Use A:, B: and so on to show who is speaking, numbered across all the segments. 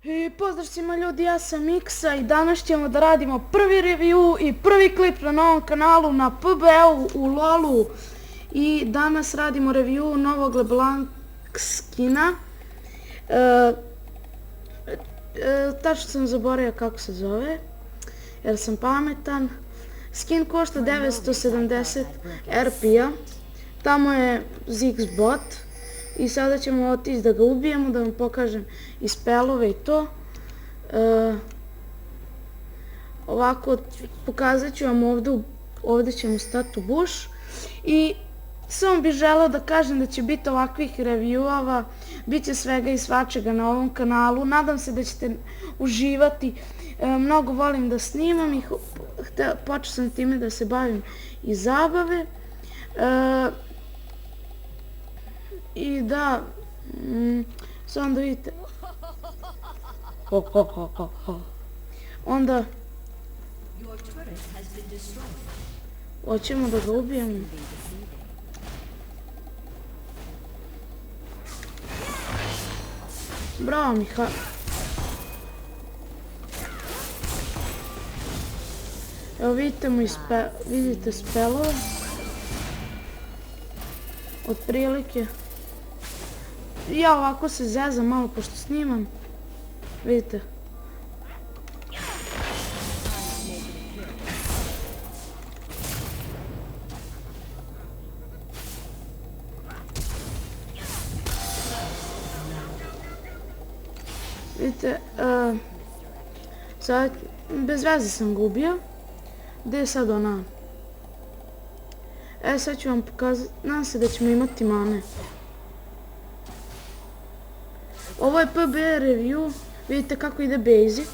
A: I pozdrav svima ljudi, ja sam Miksa i danas ćemo da radimo prvi review i prvi klip na novom kanalu na PBE-u u LoL-u. I danas radimo review novog LeBlanc skina. Tačno sam zaboravio kako se zove, jer sam pametan. Skin košta 970 RP-a, tamo je Ziggs bot. I sada ćemo otići da ga ubijemo, da vam pokažem i spelove i to. Ovako, pokazat ću vam ovdje ćemo stati u buš. I samo bih želeo da kažem da će biti ovakvih reviewova, bit će svega i svačega na ovom kanalu. Nadam se da ćete uživati. Mnogo volim da snimam i počeo sam time da se bavim i zabave. I da, samo da vidite, onda hoćemo da ga ubijemo. Bravo Miha. Evo vidite spelove, otprilike. Ja ovako se zezam malo pošto snimam, vidite. Vidite, sad bez veze sam ga ubio. Gdje je sad ona? Sad ću vam pokazati, nadam se da ćemo imati mane. Ovo je PBE review, vidite kako ide basic.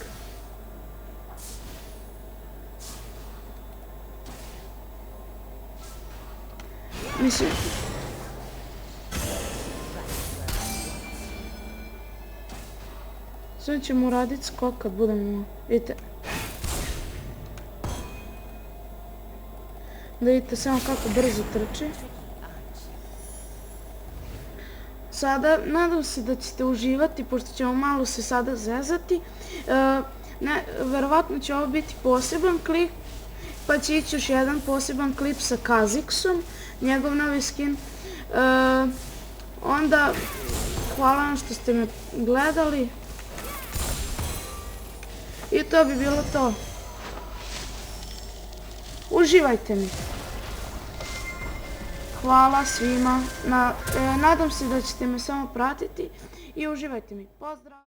A: Mislim... Sve ćemo raditi skok kad budemo, vidite. Da vidite samo kako brzo trči. Sada, nadam se da ćete uživati, pošto ćemo malo se sada zezati. Verovatno će ovo biti poseban klip, pa će ići još jedan poseban klip sa Kha'Zixom, njegov novi skin. Onda, hvala vam što ste me gledali. I to bi bilo to. Uživajte mi. Hvala svima, nadam se da ćete me samo pratiti i uživajte mi. Pozdrav!